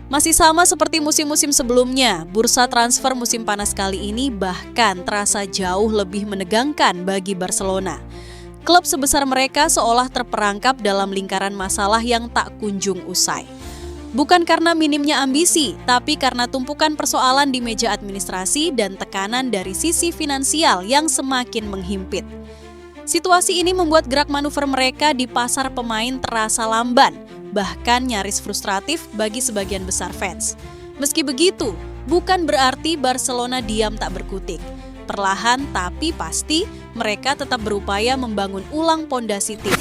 Masih sama seperti musim-musim sebelumnya, bursa transfer musim panas kali ini bahkan terasa jauh lebih menegangkan bagi Barcelona. Klub sebesar mereka seolah terperangkap dalam lingkaran masalah yang tak kunjung usai. Bukan karena minimnya ambisi, tapi karena tumpukan persoalan di meja administrasi dan tekanan dari sisi finansial yang semakin menghimpit. Situasi ini membuat gerak manuver mereka di pasar pemain terasa lamban, bahkan nyaris frustratif bagi sebagian besar fans. Meski begitu, bukan berarti Barcelona diam tak berkutik. Perlahan tapi pasti, mereka tetap berupaya membangun ulang pondasi tim.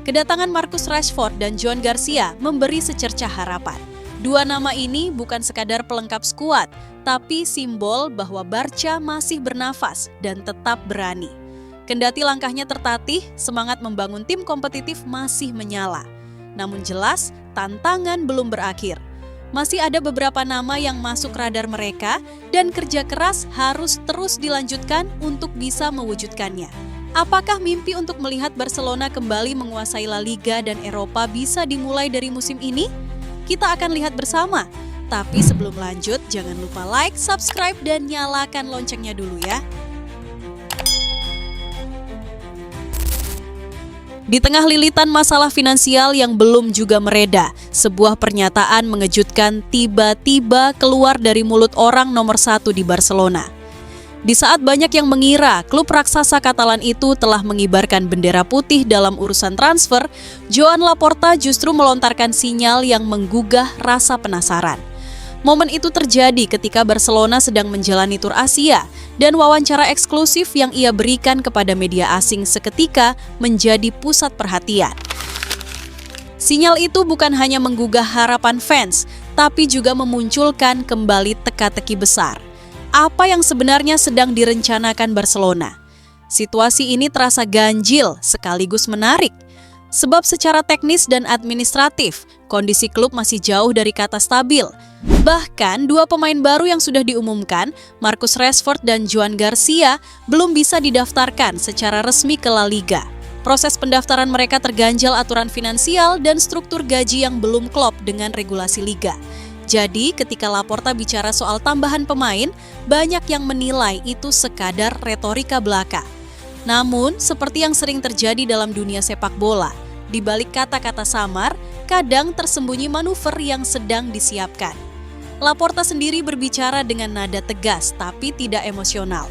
Kedatangan Marcus Rashford dan Joan Garcia memberi secercah harapan. Dua nama ini bukan sekadar pelengkap skuad, tapi simbol bahwa Barca masih bernafas dan tetap berani. Kendati langkahnya tertatih, semangat membangun tim kompetitif masih menyala. Namun jelas, tantangan belum berakhir. Masih ada beberapa nama yang masuk radar mereka dan kerja keras harus terus dilanjutkan untuk bisa mewujudkannya. Apakah mimpi untuk melihat Barcelona kembali menguasai La Liga dan Eropa bisa dimulai dari musim ini? Kita akan lihat bersama. Tapi sebelum lanjut, jangan lupa like, subscribe, dan nyalakan loncengnya dulu ya. Di tengah lilitan masalah finansial yang belum juga mereda, sebuah pernyataan mengejutkan tiba-tiba keluar dari mulut orang nomor 1 di Barcelona. Di saat banyak yang mengira klub raksasa Katalan itu telah mengibarkan bendera putih dalam urusan transfer, Joan Laporta justru melontarkan sinyal yang menggugah rasa penasaran. Momen itu terjadi ketika Barcelona sedang menjalani tur Asia dan wawancara eksklusif yang ia berikan kepada media asing seketika menjadi pusat perhatian. Sinyal itu bukan hanya menggugah harapan fans, tapi juga memunculkan kembali teka-teki besar. Apa yang sebenarnya sedang direncanakan Barcelona? Situasi ini terasa ganjil sekaligus menarik. Sebab secara teknis dan administratif, kondisi klub masih jauh dari kata stabil. Bahkan, dua pemain baru yang sudah diumumkan, Marcus Rashford dan Joan Garcia, belum bisa didaftarkan secara resmi ke La Liga. Proses pendaftaran mereka terganjal aturan finansial dan struktur gaji yang belum klop dengan regulasi Liga. Jadi, ketika Laporta bicara soal tambahan pemain, banyak yang menilai itu sekadar retorika belaka. Namun, seperti yang sering terjadi dalam dunia sepak bola, di balik kata-kata samar, kadang tersembunyi manuver yang sedang disiapkan. Laporta sendiri berbicara dengan nada tegas tapi tidak emosional.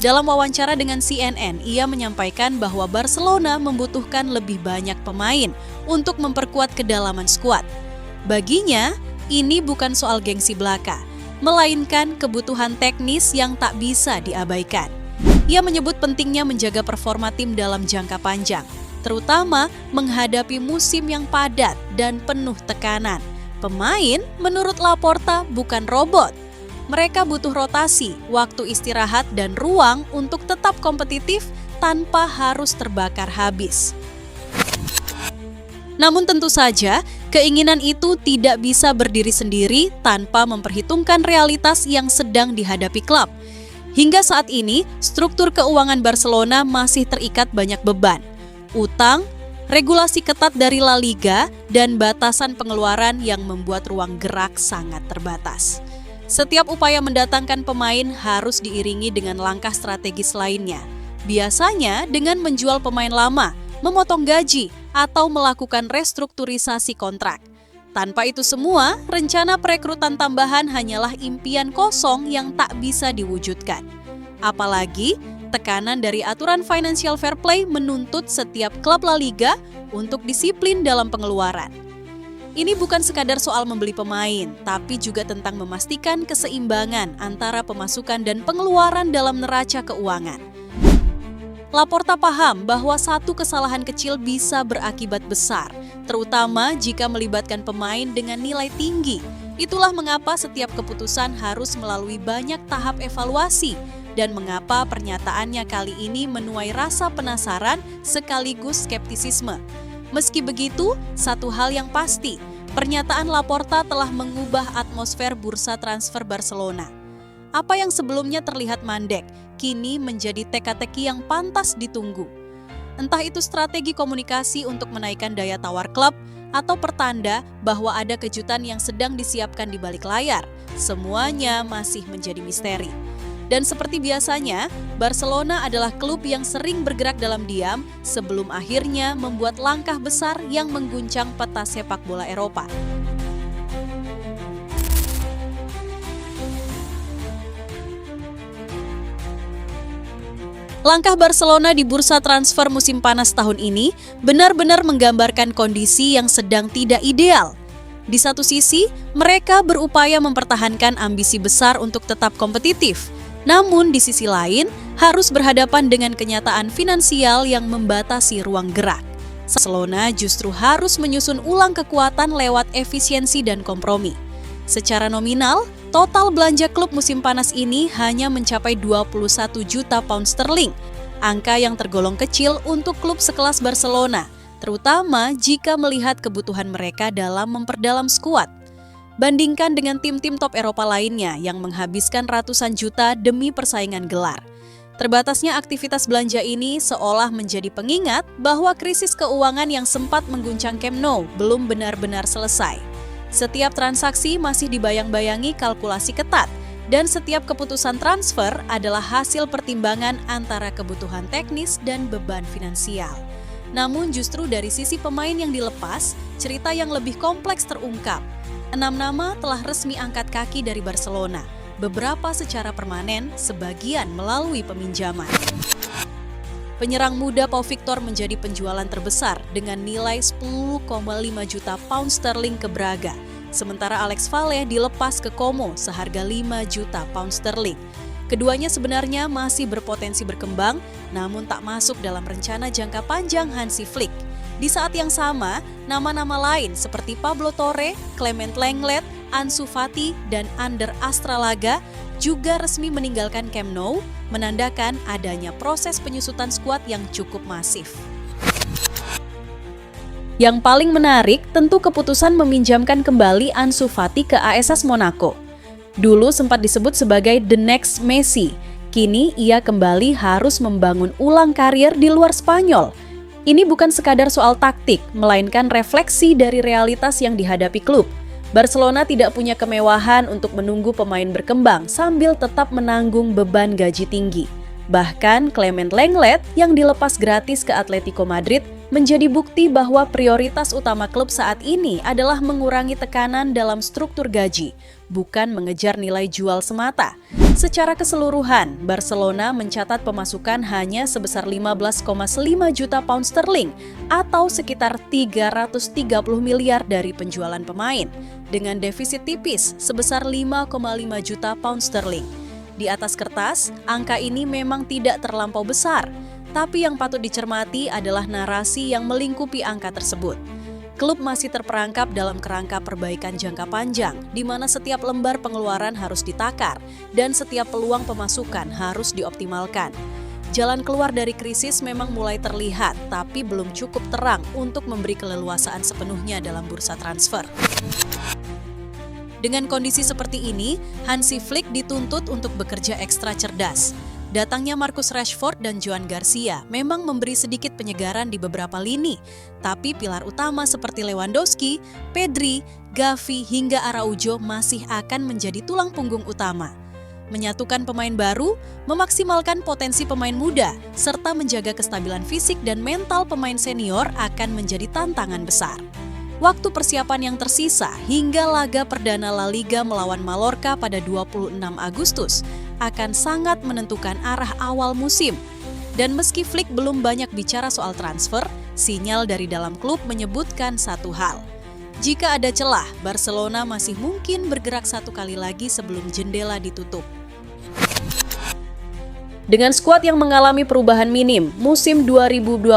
Dalam wawancara dengan CNN, ia menyampaikan bahwa Barcelona membutuhkan lebih banyak pemain untuk memperkuat kedalaman skuad. Baginya, ini bukan soal gengsi belaka, melainkan kebutuhan teknis yang tak bisa diabaikan. Ia menyebut pentingnya menjaga performa tim dalam jangka panjang, terutama menghadapi musim yang padat dan penuh tekanan. Pemain, menurut Laporta, bukan robot. Mereka butuh rotasi, waktu istirahat, dan ruang untuk tetap kompetitif tanpa harus terbakar habis. Namun tentu saja, keinginan itu tidak bisa berdiri sendiri tanpa memperhitungkan realitas yang sedang dihadapi klub. Hingga saat ini, struktur keuangan Barcelona masih terikat banyak beban. Utang, regulasi ketat dari La Liga, dan batasan pengeluaran yang membuat ruang gerak sangat terbatas. Setiap upaya mendatangkan pemain harus diiringi dengan langkah strategis lainnya. Biasanya dengan menjual pemain lama, memotong gaji, atau melakukan restrukturisasi kontrak. Tanpa itu semua, rencana perekrutan tambahan hanyalah impian kosong yang tak bisa diwujudkan. Apalagi, tekanan dari aturan financial fair play menuntut setiap klub La Liga untuk disiplin dalam pengeluaran. Ini bukan sekadar soal membeli pemain, tapi juga tentang memastikan keseimbangan antara pemasukan dan pengeluaran dalam neraca keuangan. Laporta paham bahwa satu kesalahan kecil bisa berakibat besar, terutama jika melibatkan pemain dengan nilai tinggi. Itulah mengapa setiap keputusan harus melalui banyak tahap evaluasi dan mengapa pernyataannya kali ini menuai rasa penasaran sekaligus skeptisisme. Meski begitu, satu hal yang pasti, pernyataan Laporta telah mengubah atmosfer bursa transfer Barcelona. Apa yang sebelumnya terlihat mandek, kini menjadi teka-teki yang pantas ditunggu. Entah itu strategi komunikasi untuk menaikkan daya tawar klub, atau pertanda bahwa ada kejutan yang sedang disiapkan di balik layar. Semuanya masih menjadi misteri. Dan seperti biasanya, Barcelona adalah klub yang sering bergerak dalam diam sebelum akhirnya membuat langkah besar yang mengguncang peta sepak bola Eropa. Langkah Barcelona di bursa transfer musim panas tahun ini benar-benar menggambarkan kondisi yang sedang tidak ideal. Di satu sisi, mereka berupaya mempertahankan ambisi besar untuk tetap kompetitif. Namun di sisi lain, harus berhadapan dengan kenyataan finansial yang membatasi ruang gerak. Barcelona justru harus menyusun ulang kekuatan lewat efisiensi dan kompromi. Secara nominal, total belanja klub musim panas ini hanya mencapai 21 juta pound sterling, angka yang tergolong kecil untuk klub sekelas Barcelona, terutama jika melihat kebutuhan mereka dalam memperdalam skuad. Bandingkan dengan tim-tim top Eropa lainnya yang menghabiskan ratusan juta demi persaingan gelar. Terbatasnya aktivitas belanja ini seolah menjadi pengingat bahwa krisis keuangan yang sempat mengguncang Camp Nou belum benar-benar selesai. Setiap transaksi masih dibayang-bayangi kalkulasi ketat, dan setiap keputusan transfer adalah hasil pertimbangan antara kebutuhan teknis dan beban finansial. Namun justru dari sisi pemain yang dilepas, cerita yang lebih kompleks terungkap. 6 nama telah resmi angkat kaki dari Barcelona, beberapa secara permanen, sebagian melalui peminjaman. Penyerang muda Pau Victor menjadi penjualan terbesar dengan nilai 10,5 juta pound sterling ke Braga, sementara Alex Valle dilepas ke Como seharga 5 juta pound sterling. Keduanya sebenarnya masih berpotensi berkembang, namun tak masuk dalam rencana jangka panjang Hansi Flick. Di saat yang sama, nama-nama lain seperti Pablo Torre, Clement Lenglet, Ansu Fati, dan Ander Astralaga juga resmi meninggalkan Camp Nou, menandakan adanya proses penyusutan skuad yang cukup masif. Yang paling menarik tentu keputusan meminjamkan kembali Ansu Fati ke AS Monaco. Dulu sempat disebut sebagai the next Messi, kini ia kembali harus membangun ulang karir di luar Spanyol. Ini bukan sekadar soal taktik, melainkan refleksi dari realitas yang dihadapi klub. Barcelona tidak punya kemewahan untuk menunggu pemain berkembang sambil tetap menanggung beban gaji tinggi. Bahkan Clement Lenglet yang dilepas gratis ke Atletico Madrid menjadi bukti bahwa prioritas utama klub saat ini adalah mengurangi tekanan dalam struktur gaji, bukan mengejar nilai jual semata. Secara keseluruhan, Barcelona mencatat pemasukan hanya sebesar 15,5 juta pound sterling atau sekitar 330 miliar dari penjualan pemain, dengan defisit tipis sebesar 5,5 juta pound sterling. Di atas kertas, angka ini memang tidak terlampau besar, tapi yang patut dicermati adalah narasi yang melingkupi angka tersebut. Klub masih terperangkap dalam kerangka perbaikan jangka panjang, di mana setiap lembar pengeluaran harus ditakar dan setiap peluang pemasukan harus dioptimalkan. Jalan keluar dari krisis memang mulai terlihat, tapi belum cukup terang untuk memberi keleluasaan sepenuhnya dalam bursa transfer. Dengan kondisi seperti ini, Hansi Flick dituntut untuk bekerja ekstra cerdas. Datangnya Marcus Rashford dan Joan Garcia memang memberi sedikit penyegaran di beberapa lini, tapi pilar utama seperti Lewandowski, Pedri, Gavi hingga Araujo masih akan menjadi tulang punggung utama. Menyatukan pemain baru, memaksimalkan potensi pemain muda, serta menjaga kestabilan fisik dan mental pemain senior akan menjadi tantangan besar. Waktu persiapan yang tersisa hingga laga perdana La Liga melawan Mallorca pada 26 Agustus akan sangat menentukan arah awal musim. Dan meski Flick belum banyak bicara soal transfer, sinyal dari dalam klub menyebutkan satu hal. Jika ada celah, Barcelona masih mungkin bergerak satu kali lagi sebelum jendela ditutup. Dengan skuad yang mengalami perubahan minim, musim 2025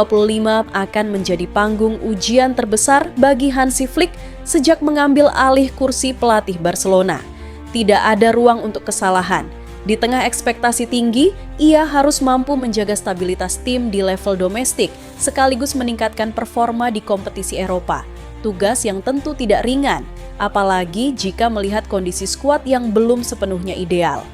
akan menjadi panggung ujian terbesar bagi Hansi Flick sejak mengambil alih kursi pelatih Barcelona. Tidak ada ruang untuk kesalahan. Di tengah ekspektasi tinggi, ia harus mampu menjaga stabilitas tim di level domestik, sekaligus meningkatkan performa di kompetisi Eropa. Tugas yang tentu tidak ringan, apalagi jika melihat kondisi skuad yang belum sepenuhnya ideal.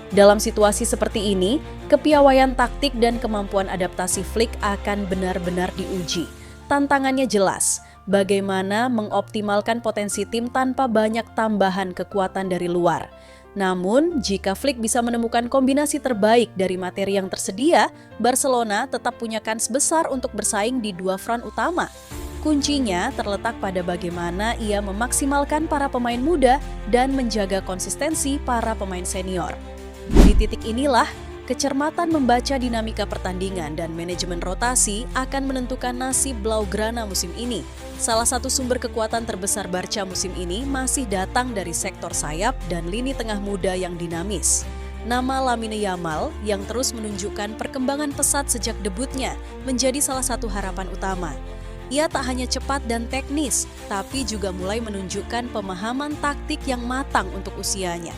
Dalam situasi seperti ini, kepiawaian taktik dan kemampuan adaptasi Flick akan benar-benar diuji. Tantangannya jelas, bagaimana mengoptimalkan potensi tim tanpa banyak tambahan kekuatan dari luar. Namun, jika Flick bisa menemukan kombinasi terbaik dari materi yang tersedia, Barcelona tetap punya kans besar untuk bersaing di dua front utama. Kuncinya terletak pada bagaimana ia memaksimalkan para pemain muda dan menjaga konsistensi para pemain senior. Di titik inilah, kecermatan membaca dinamika pertandingan dan manajemen rotasi akan menentukan nasib Blaugrana musim ini. Salah satu sumber kekuatan terbesar Barca musim ini masih datang dari sektor sayap dan lini tengah muda yang dinamis. Nama Lamine Yamal yang terus menunjukkan perkembangan pesat sejak debutnya menjadi salah satu harapan utama. Ia tak hanya cepat dan teknis, tapi juga mulai menunjukkan pemahaman taktik yang matang untuk usianya.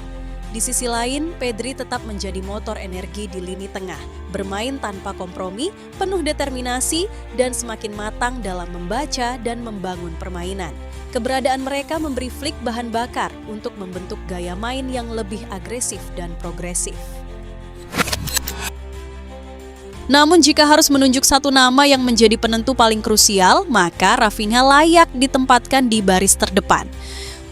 Di sisi lain, Pedri tetap menjadi motor energi di lini tengah, bermain tanpa kompromi, penuh determinasi, dan semakin matang dalam membaca dan membangun permainan. Keberadaan mereka memberi Flick bahan bakar untuk membentuk gaya main yang lebih agresif dan progresif. Namun jika harus menunjuk satu nama yang menjadi penentu paling krusial, maka Rafinha layak ditempatkan di baris terdepan.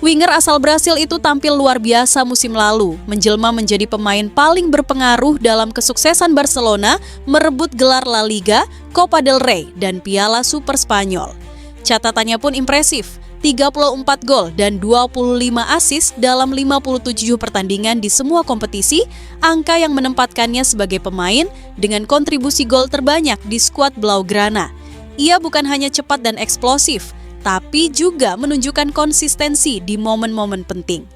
Winger asal Brasil itu tampil luar biasa musim lalu, menjelma menjadi pemain paling berpengaruh dalam kesuksesan Barcelona merebut gelar La Liga, Copa del Rey, dan Piala Super Spanyol. Catatannya pun impresif, 34 gol dan 25 assist dalam 57 pertandingan di semua kompetisi, angka yang menempatkannya sebagai pemain dengan kontribusi gol terbanyak di skuad Blaugrana. Ia bukan hanya cepat dan eksplosif, tapi juga menunjukkan konsistensi di momen-momen penting.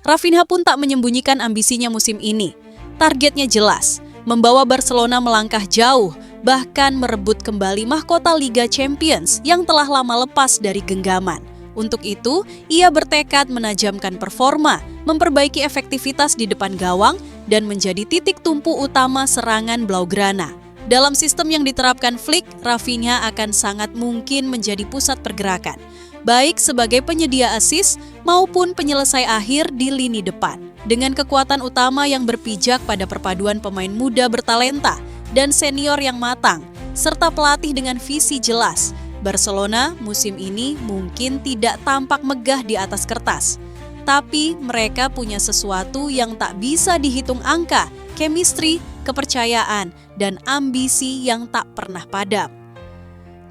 Rafinha pun tak menyembunyikan ambisinya musim ini. Targetnya jelas, membawa Barcelona melangkah jauh, bahkan merebut kembali mahkota Liga Champions yang telah lama lepas dari genggaman. Untuk itu, ia bertekad menajamkan performa, memperbaiki efektivitas di depan gawang, dan menjadi titik tumpu utama serangan Blaugrana. Dalam sistem yang diterapkan Flick, Rafinha akan sangat mungkin menjadi pusat pergerakan, baik sebagai penyedia assist maupun penyelesai akhir di lini depan. Dengan kekuatan utama yang berpijak pada perpaduan pemain muda bertalenta dan senior yang matang, serta pelatih dengan visi jelas, Barcelona musim ini mungkin tidak tampak megah di atas kertas. Tapi mereka punya sesuatu yang tak bisa dihitung angka, chemistry, kepercayaan, dan ambisi yang tak pernah padam.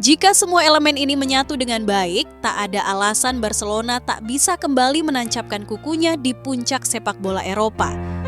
Jika semua elemen ini menyatu dengan baik, tak ada alasan Barcelona tak bisa kembali menancapkan kukunya di puncak sepak bola Eropa.